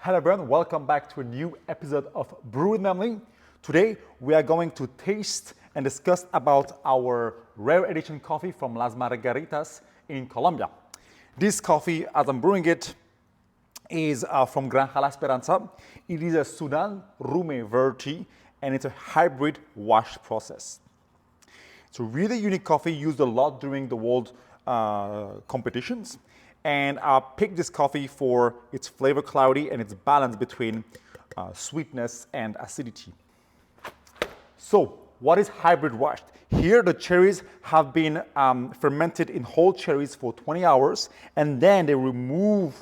Hello everyone, welcome back to a new episode of Brew with Memli. Today we are going to taste and discuss about our rare edition coffee from Las Margaritas in Colombia. This coffee, as I'm brewing it, is from Granja La Esperanza. It is a Sudan Rume variety and it's a hybrid wash process. It's a really unique coffee used a lot during the world competitions. And I picked this coffee for its flavor clarity and its balance between sweetness and acidity. So, what is hybrid washed? Here the cherries have been fermented in whole cherries for 20 hours and then they remove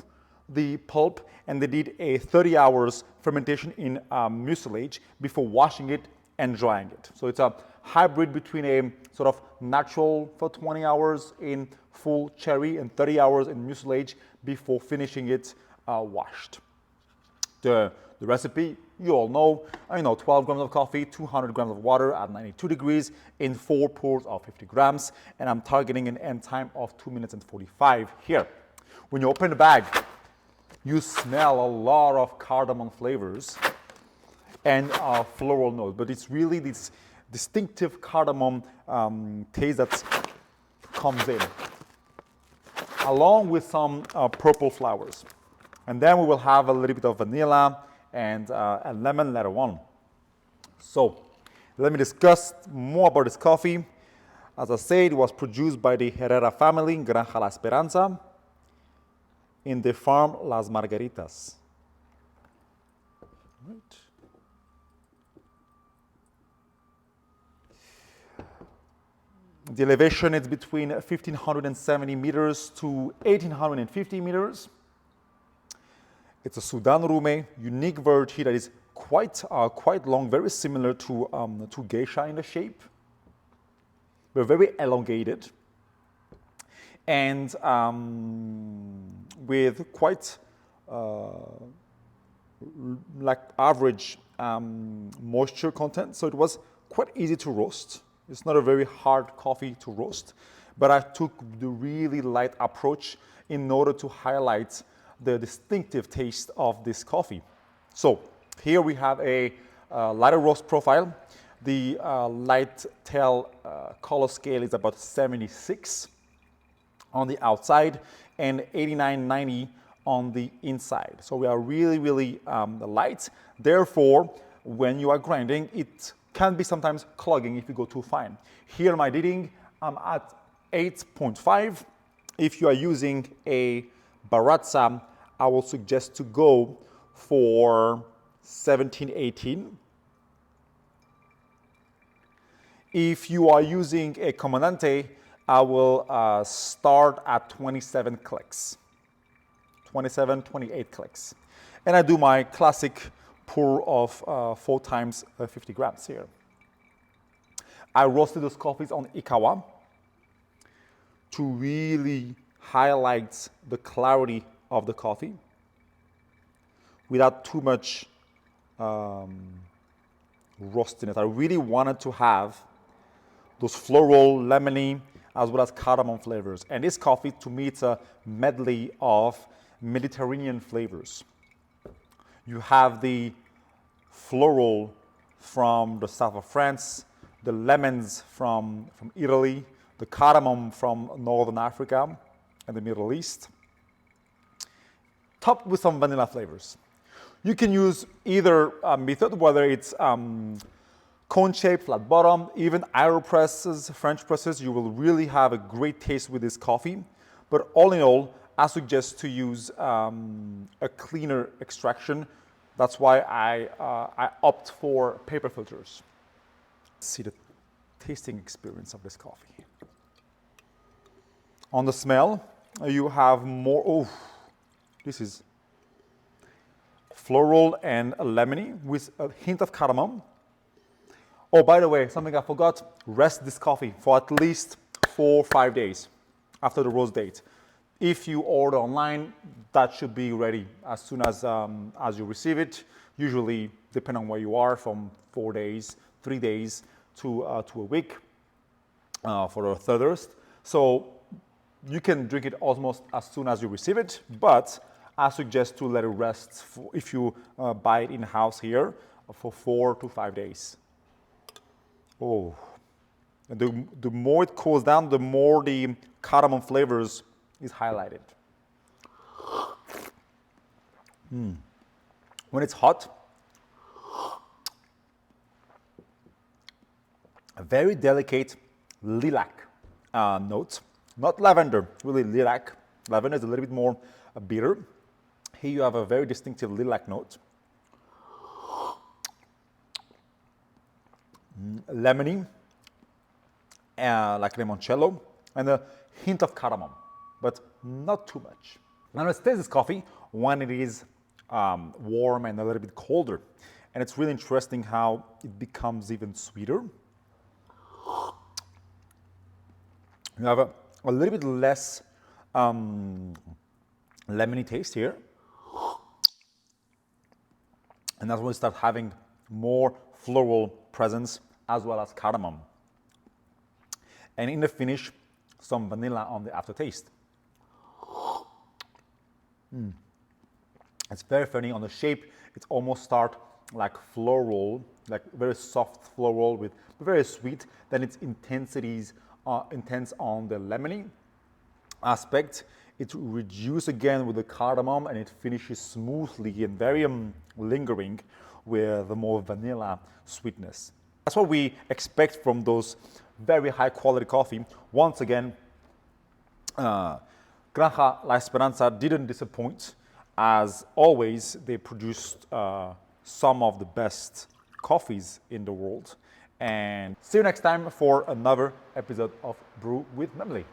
the pulp and they did a 30 hours fermentation in mucilage before washing it and drying it. So it's a hybrid between a sort of natural for 20 hours in full cherry and 30 hours in mucilage before finishing it washed. The recipe, you all know, 12 grams of coffee, 200 grams of water at 92 degrees in 4 pours of 50 grams, and I'm targeting an end time of 2 minutes and 45 here. When you open the bag, you smell a lot of cardamom flavors and floral notes, but it's really this distinctive cardamom taste that comes in, along with some purple flowers. And then we will have a little bit of vanilla and lemon later on. So let me discuss more about this coffee. As I said, it was produced by the Herrera family in Granja La Esperanza in the farm Las Margaritas. Right. The elevation is between 1,570 meters to 1,850 meters. It's a Sudan Rume, unique variety that is quite long, very similar to geisha in the shape, but very elongated, and with quite like average moisture content. So it was quite easy to roast. It's not a very hard coffee to roast, but I took the really light approach in order to highlight the distinctive taste of this coffee. So here we have a lighter roast profile. The light tail color scale is about 76 on the outside and 89-90 on the inside. So we are really light. Therefore, when you are grinding, it can be sometimes clogging if you go too fine. Here my dipping, I'm at 8.5. If you are using a Baratza, I will suggest to go for 17, 18. If you are using a Comandante, I will start at 27 clicks. 27, 28 clicks. And I do my classic pour of 4 times 50 grams here. I roasted those coffees on Ikawa to really highlight the clarity of the coffee without too much roastiness. I really wanted to have those floral, lemony, as well as cardamom flavors. And this coffee, to me, it's a medley of Mediterranean flavors. You have the floral from the south of France, the lemons from Italy, the cardamom from Northern Africa and the Middle East, topped with some vanilla flavors. You can use either method, whether it's cone shape, flat bottom, even AeroPresses, French presses. You will really have a great taste with this coffee. But all in all, I suggest to use a cleaner extraction. That's why I opt for paper filters. Let's see the tasting experience of this coffee. On the smell, you have more, this is floral and lemony with a hint of cardamom. Oh, by the way, something I forgot, rest this coffee for at least 4 or 5 days after the roast date. If you order online, that should be ready as soon as you receive it. Usually, depending on where you are, from 4 days, 3 days to a week for a third roast. So you can drink it almost as soon as you receive it, but I suggest to let it rest if you buy it in-house here for 4 to 5 days. Oh, and the more it cools down, the more the cardamom flavors is highlighted. When it's hot, a very delicate lilac note, not lavender, really lilac. Lavender is a little bit more bitter. Here you have a very distinctive lilac note. Lemony, like limoncello, and a hint of cardamom, but not too much. Now let's taste this coffee when it is warm and a little bit colder. And it's really interesting how it becomes even sweeter. You have a little bit less lemony taste here. And that's when we start having more floral presence as well as cardamom. And in the finish, some vanilla on the aftertaste. It's very funny on the shape. It almost starts like floral, like very soft floral with very sweet. Then its intensities are intense on the lemony aspect. It reduces again with the cardamom, and it finishes smoothly and very lingering with the more vanilla sweetness. That's what we expect from those very high quality coffee. Once again, Granja La Esperanza didn't disappoint. As always, they produced some of the best coffees in the world. And see you next time for another episode of Brew with Memli.